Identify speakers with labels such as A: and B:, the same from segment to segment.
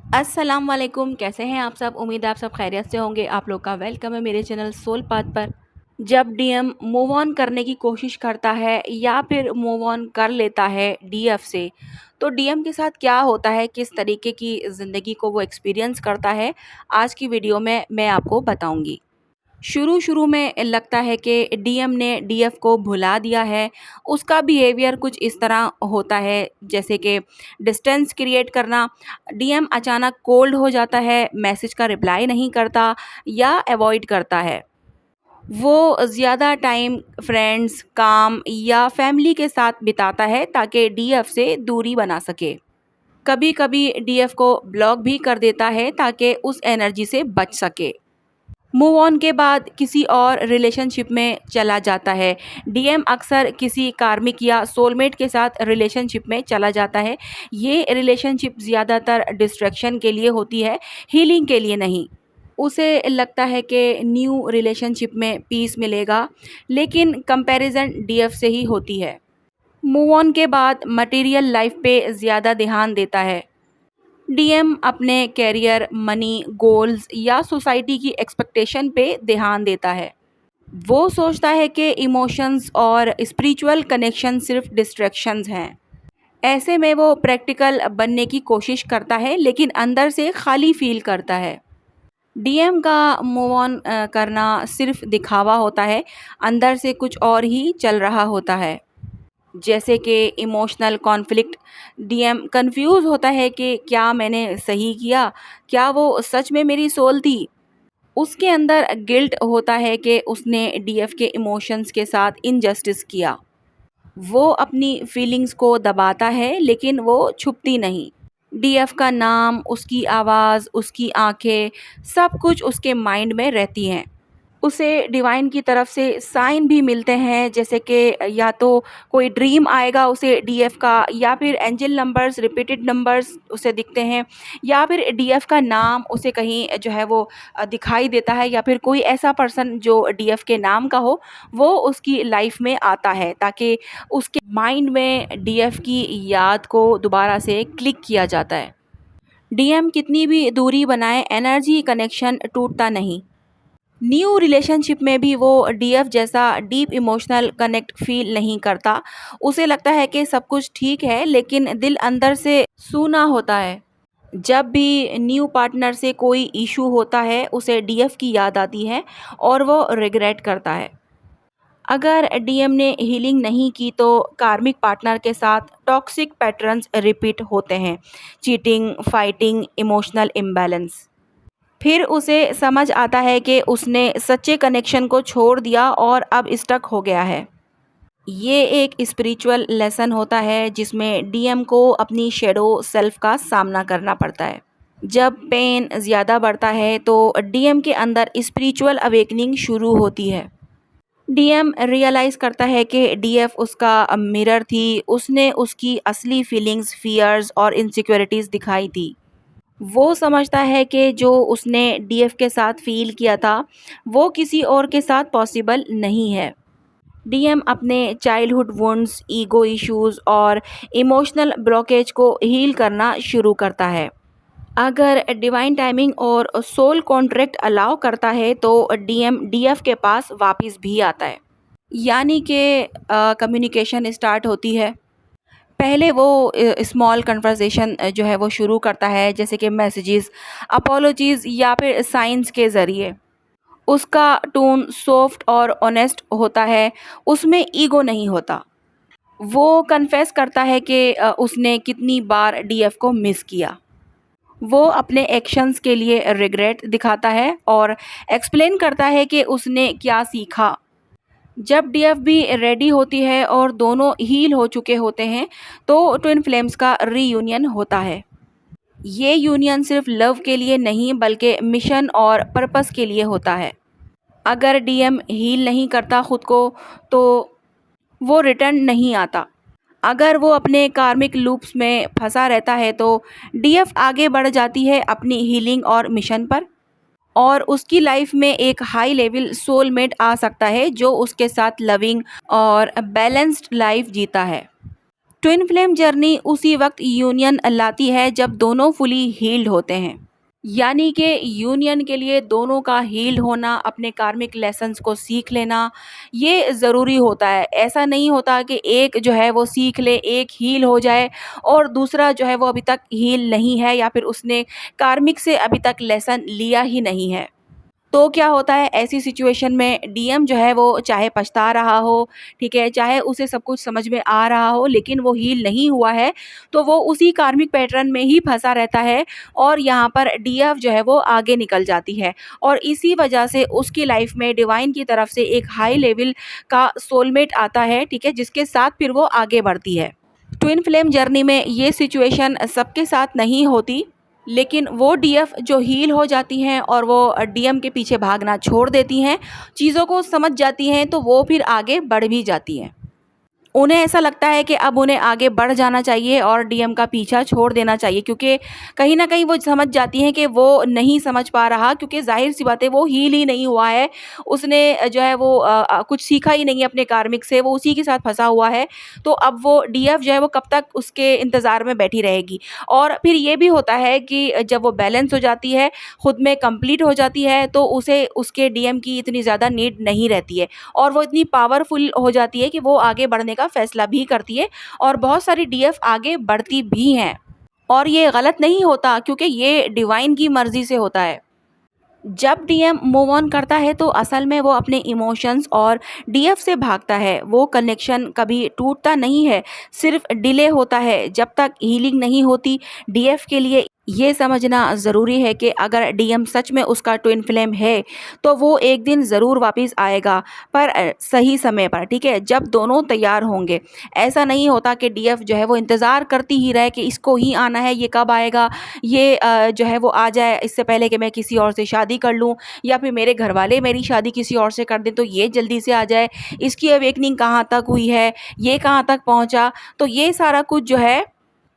A: अस्सलाम वालेकुम, कैसे हैं आप सब। उम्मीद है आप सब खैरियत से होंगे। आप लोग का वेलकम है मेरे चैनल सोल पाथ पर। जब डीएम मूव ऑन करने की कोशिश करता है या फिर मूव ऑन कर लेता है डीएफ से, तो डीएम के साथ क्या होता है, किस तरीके की ज़िंदगी को वो एक्सपीरियंस करता है, आज की वीडियो में मैं आपको बताऊंगी। शुरू-शुरू में लगता है कि डीएम ने डीएफ को भुला दिया है। उसका बिहेवियर कुछ इस तरह होता है जैसे कि डिस्टेंस क्रिएट करना। डीएम अचानक कोल्ड हो जाता है, मैसेज का रिप्लाई नहीं करता या अवॉइड करता है। वो ज़्यादा टाइम फ्रेंड्स, काम या फैमिली के साथ बिताता है ताकि डीएफ से दूरी बना सके। कभी-कभी डीएफ को ब्लॉक भी कर देता है ताकि उस एनर्जी से बच सके। मूव ऑन के बाद किसी और रिलेशनशिप में चला जाता है। डीएम अक्सर किसी कार्मिक या सोलमेट के साथ रिलेशनशिप में चला जाता है। ये रिलेशनशिप ज़्यादातर डिस्ट्रैक्शन के लिए होती है, हीलिंग के लिए नहीं। उसे लगता है कि न्यू रिलेशनशिप में पीस मिलेगा, लेकिन कंपैरिजन डीएफ से ही होती है। मूव ऑन के बाद मटेरियल लाइफ पे ज़्यादा ध्यान देता है। डीएम अपने कैरियर, मनी, गोल्स या सोसाइटी की एक्सपेक्टेशन पे ध्यान देता है। वो सोचता है कि इमोशंस और स्पिरिचुअल कनेक्शन सिर्फ डिस्ट्रैक्शंस हैं। ऐसे में वो प्रैक्टिकल बनने की कोशिश करता है, लेकिन अंदर से खाली फील करता है। डीएम का मूव ऑन करना सिर्फ दिखावा होता है, अंदर से कुछ और ही चल रहा होता है। जैसे कि इमोशनल कॉन्फ्लिक्ट। डीएम कंफ्यूज होता है कि क्या मैंने सही किया, क्या वो सच में मेरी सोल थी। उसके अंदर गिल्ट होता है कि उसने डीएफ के इमोशंस के साथ इनजस्टिस किया। वो अपनी फीलिंग्स को दबाता है, लेकिन वो छुपती नहीं। डीएफ का नाम, उसकी आवाज़, उसकी आंखें, सब कुछ उसके माइंड में रहती हैं। उसे डिवाइन की तरफ से साइन भी मिलते हैं, जैसे कि या तो कोई ड्रीम आएगा उसे डीएफ का, या फिर एंजल नंबर्स, रिपीटेड नंबर्स उसे दिखते हैं, या फिर डीएफ का नाम उसे कहीं जो है वो दिखाई देता है, या फिर कोई ऐसा पर्सन जो डीएफ के नाम का हो वो उसकी लाइफ में आता है, ताकि उसके माइंड में डीएफ की याद को दोबारा से क्लिक किया जाता है। डीएम कितनी भी दूरी बनाए, एनर्जी कनेक्शन टूटता नहीं। न्यू रिलेशनशिप में भी वो डीएफ जैसा डीप इमोशनल कनेक्ट फील नहीं करता। उसे लगता है कि सब कुछ ठीक है, लेकिन दिल अंदर से सूना होता है। जब भी न्यू पार्टनर से कोई इशू होता है उसे डीएफ की याद आती है और वो रिग्रेट करता है। अगर डीएम ने हीलिंग नहीं की तो कार्मिक पार्टनर के साथ टॉक्सिक पैटर्न्स रिपीट होते हैं। Cheating, fighting, emotional imbalance. फिर उसे समझ आता है कि उसने सच्चे कनेक्शन को छोड़ दिया और अब स्टक हो गया है। ये एक स्पिरिचुअल लेसन होता है जिसमें डीएम को अपनी शेडो सेल्फ का सामना करना पड़ता है। जब पेन ज़्यादा बढ़ता है तो डीएम के अंदर स्पिरिचुअल अवेकनिंग शुरू होती है। डीएम रियलाइज़ करता है कि डीएफ उसका मिरर थी, उसने उसकी असली फीलिंग्स, फियर्स और इनसिक्योरिटीज़ दिखाई थी। वो समझता है कि जो उसने डीएफ के साथ फ़ील किया था, वो किसी और के साथ पॉसिबल नहीं है। डीएम अपने चाइल्डहुड वुंड्स, ईगो इश्यूज़ और इमोशनल ब्लॉकेज को हील करना शुरू करता है। अगर डिवाइन टाइमिंग और सोल कॉन्ट्रैक्ट अलाउ करता है तो डीएम डीएफ के पास वापस भी आता है। यानी कि कम्युनिकेशन स्टार्ट होती है। पहले वो स्मॉल कन्वर्सेशन जो है वो शुरू करता है, जैसे कि मैसेजेस, अपॉलॉजीज़ या फिर साइंस के ज़रिए। उसका टोन सॉफ्ट और ऑनेस्ट होता है, उसमें ईगो नहीं होता। वो कन्फेस करता है कि उसने कितनी बार डीएफ को मिस किया। वो अपने एक्शंस के लिए रिग्रेट दिखाता है और एक्सप्लेन करता है कि उसने क्या सीखा। जब डीएफ भी रेडी होती है और दोनों हील हो चुके होते हैं तो ट्विन फ्लेम्स का रीयूनियन होता है। ये यूनियन सिर्फ लव के लिए नहीं बल्कि मिशन और पर्पस के लिए होता है। अगर डीएम हील नहीं करता खुद को तो वो रिटर्न नहीं आता। अगर वो अपने कार्मिक लूप्स में फंसा रहता है तो डीएफ आगे बढ़ जाती है अपनी हीलिंग और मिशन पर, और उसकी लाइफ में एक हाई लेवल सोलमेट आ सकता है जो उसके साथ लविंग और बैलेंस्ड लाइफ जीता है। ट्विन फ्लेम जर्नी उसी वक्त यूनियन लाती है जब दोनों फुली हील्ड होते हैं। यानी कि यूनियन के लिए दोनों का हील्ड होना, अपने कार्मिक लेसन्स को सीख लेना, ये ज़रूरी होता है। ऐसा नहीं होता कि एक जो है वो सीख ले, एक हील हो जाए और दूसरा जो है वो अभी तक हील नहीं है या फिर उसने कार्मिक से अभी तक लेसन लिया ही नहीं है। तो क्या होता है ऐसी सिचुएशन में, डीएम जो है वो चाहे पछता रहा हो, ठीक है, चाहे उसे सब कुछ समझ में आ रहा हो लेकिन वो हील नहीं हुआ है, तो वो उसी कार्मिक पैटर्न में ही फँसा रहता है और यहाँ पर डीएफ जो है वो आगे निकल जाती है और इसी वजह से उसकी लाइफ में डिवाइन की तरफ से एक हाई लेवल का सोलमेट आता है, ठीक है, जिसके साथ फिर वो आगे बढ़ती है। ट्विन फ्लेम जर्नी में ये सिचुएशन सबके साथ नहीं होती, लेकिन वो डीएफ जो हील हो जाती हैं और वो डीएम के पीछे भागना छोड़ देती हैं, चीज़ों को समझ जाती हैं, तो वो फिर आगे बढ़ भी जाती हैं। उन्हें ऐसा लगता है कि अब उन्हें आगे बढ़ जाना चाहिए और डीएम का पीछा छोड़ देना चाहिए, क्योंकि कहीं न कहीं वो समझ जाती हैं कि वो नहीं समझ पा रहा, क्योंकि ज़ाहिर-सी बात है वो हील ही नहीं हुआ है। उसने जो है वो कुछ सीखा ही नहीं है अपने कार्मिक से, वो उसी के साथ फँसा हुआ है। तो अब वो डीएफ जो है वो कब तक उसके इंतज़ार में बैठी रहेगी। और फिर ये भी होता है कि जब वो बैलेंस हो जाती है, खुद में कंप्लीट हो जाती है, तो उसे उसके डीएम की इतनी ज़्यादा नीड नहीं रहती है और वो इतनी पावरफुल हो जाती है कि वो आगे बढ़ने का फैसला भी करती है और बहुत सारी डीएफ आगे बढ़ती भी हैं। और ये गलत नहीं होता, क्योंकि ये डिवाइन की मर्ज़ी से होता है। जब डीएम मूव ऑन करता है तो असल में वो अपने इमोशंस और डीएफ से भागता है। वो कनेक्शन कभी टूटता नहीं है, सिर्फ डिले होता है। जब तक हीलिंग नहीं होती, डीएफ के लिए ये समझना ज़रूरी है कि अगर डीएम सच में उसका ट्विन फ्लेम है, तो वो एक दिन ज़रूर वापस आएगा, पर सही समय पर, ठीक है, जब दोनों तैयार होंगे। ऐसा नहीं होता कि डीएफ जो है वो इंतज़ार करती ही रहे कि इसको ही आना है, ये कब आएगा, ये जो है वो आ जाए इससे पहले कि मैं किसी और से शादी कर लूँ, या फिर मेरे घरवाले मेरी शादी किसी और से कर दें तो ये जल्दी से आ जाए, इसकी अवेकनिंग कहाँ तक हुई है, ये कहाँ तक पहुँचा। तो ये सारा कुछ जो है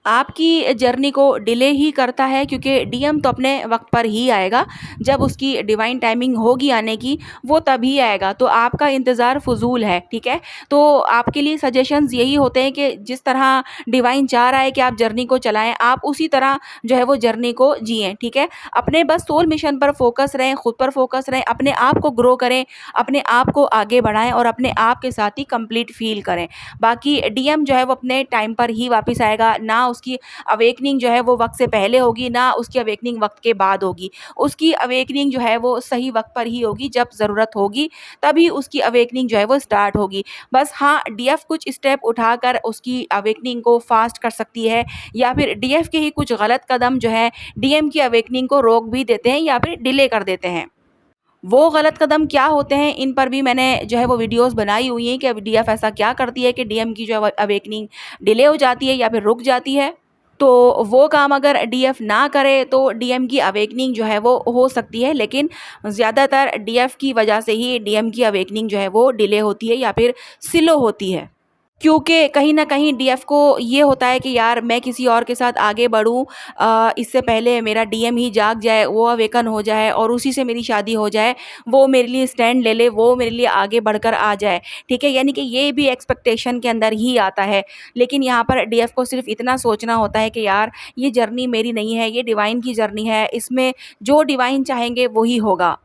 A: आपकी जर्नी को डिले ही करता है, क्योंकि डीएम तो अपने वक्त पर ही आएगा। जब उसकी डिवाइन टाइमिंग होगी आने की, वो तभी आएगा। तो आपका इंतज़ार फ़ुज़ूल है, ठीक है। तो आपके लिए सजेशंस यही होते हैं कि जिस तरह डिवाइन चाह रहा है कि आप जर्नी को चलाएं, आप उसी तरह जो है वो जर्नी को जिएं, ठीक है। अपने बस सोल मिशन पर फोकस रहें, खुद पर फोकस रहें, अपने आप को ग्रो करें, अपने आप को आगे बढ़ाएं और अपने आप के साथ ही कंप्लीट फील करें। बाकी डीएम जो है वो अपने टाइम पर ही वापस आएगा। ना उसकी अवेकनिंग जो है वो वक्त से पहले होगी, ना उसकी अवेकनिंग वक्त के बाद होगी। उसकी अवेकनिंग जो है वो सही वक्त पर ही होगी, जब ज़रूरत होगी तभी उसकी अवेकनिंग जो है वो स्टार्ट होगी। बस हाँ, डीएफ कुछ स्टेप उठाकर उसकी अवेकनिंग को फास्ट कर सकती है, या फिर डीएफ के ही कुछ गलत कदम जो है डीएम की अवेकनिंग को रोक भी देते हैं या फिर डिले कर देते हैं। वो गलत कदम क्या होते हैं, इन पर भी मैंने जो है वो वीडियोस बनाई हुई हैं कि अब डीएफ ऐसा क्या करती है कि डीएम की जो है अवेकनिंग डिले हो जाती है या फिर रुक जाती है। तो वो काम अगर डीएफ ना करे तो डीएम की अवेकनिंग जो है वो हो सकती है, लेकिन ज़्यादातर डीएफ की वजह से ही डीएम की अवेकनिंग जो है वो डिले होती है या फिर स्लो होती है। क्योंकि कहीं न कहीं डीएफ को ये होता है कि यार मैं किसी और के साथ आगे बढ़ूँ, इससे पहले मेरा डीएम ही जाग जाए, वो अवेकन हो जाए और उसी से मेरी शादी हो जाए, वो मेरे लिए स्टैंड ले ले, वो मेरे लिए आगे बढ़कर आ जाए, ठीक है? यानी कि ये भी एक्सपेक्टेशन के अंदर ही आता है। लेकिन यहाँ पर डीएफ को सिर्फ़ इतना सोचना होता है कि यार ये जर्नी मेरी नहीं है, ये डिवाइन की जर्नी है, इसमें जो डिवाइन चाहेंगे वही होगा।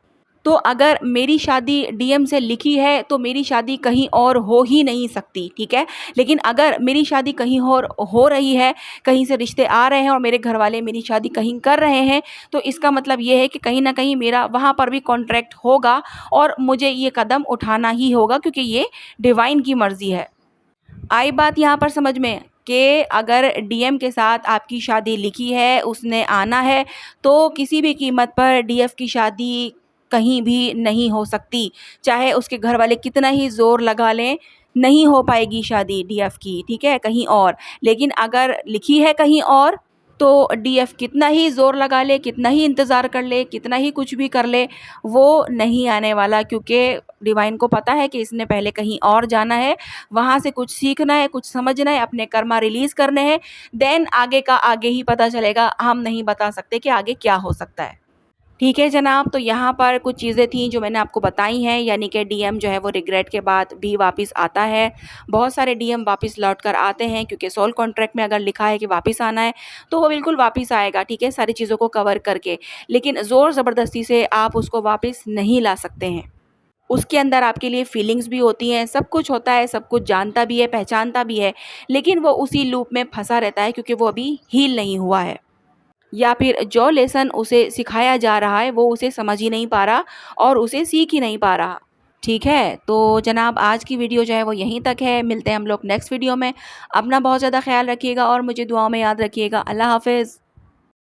A: तो अगर मेरी शादी डीएम से लिखी है तो मेरी शादी कहीं और हो ही नहीं सकती, ठीक है। लेकिन अगर मेरी शादी कहीं और हो रही है, कहीं से रिश्ते आ रहे हैं और मेरे घर वाले मेरी शादी कहीं कर रहे हैं, तो इसका मतलब ये है कि कहीं ना कहीं मेरा वहाँ पर भी कॉन्ट्रैक्ट होगा और मुझे ये कदम उठाना ही होगा, क्योंकि ये डिवाइन की मर्ज़ी है। आई बात यहाँ पर समझ में कि अगर डीएम के साथ आपकी शादी लिखी है, उसने आना है, तो किसी भी कीमत पर डीएफ की शादी कहीं भी नहीं हो सकती। चाहे उसके घर वाले कितना ही ज़ोर लगा लें, नहीं हो पाएगी शादी डीएफ की, ठीक है, कहीं और। लेकिन अगर लिखी है कहीं और, तो डीएफ कितना ही ज़ोर लगा ले, कितना ही इंतज़ार कर ले, कितना ही कुछ भी कर ले, वो नहीं आने वाला, क्योंकि डिवाइन को पता है कि इसने पहले कहीं और जाना है, वहाँ से कुछ सीखना है, कुछ समझना है, अपने कर्मा रिलीज़ करने हैं, देन आगे का आगे ही पता चलेगा। हम नहीं बता सकते कि आगे क्या हो सकता है। ठीक है जनाब, तो यहाँ पर कुछ चीज़ें थी जो मैंने आपको बताई हैं, यानी कि डीएम जो है वो रिग्रेट के बाद भी वापस आता है। बहुत सारे डीएम वापस लौट कर आते हैं, क्योंकि सोल कॉन्ट्रैक्ट में अगर लिखा है कि वापस आना है, तो वो बिल्कुल वापस आएगा, ठीक है, सारी चीज़ों को कवर करके। लेकिन ज़ोर ज़बरदस्ती से आप उसको वापस नहीं ला सकते हैं। उसके अंदर आपके लिए फीलिंग्स भी होती हैं, सब कुछ होता है, सब कुछ जानता भी है, पहचानता भी है, लेकिन वो उसी लूप में फँसा रहता है, क्योंकि वो अभी हील नहीं हुआ है। या फिर जो लेसन उसे सिखाया जा रहा है वो उसे समझ ही नहीं पा रहा और उसे सीख ही नहीं पा रहा। ठीक है, तो जनाब आज की वीडियो जो है वो यहीं तक है। मिलते हैं हम लोग नेक्स्ट वीडियो में। अपना बहुत ज़्यादा ख़्याल रखिएगा और मुझे दुआओं में याद रखिएगा। अल्लाह हाफ़िज़।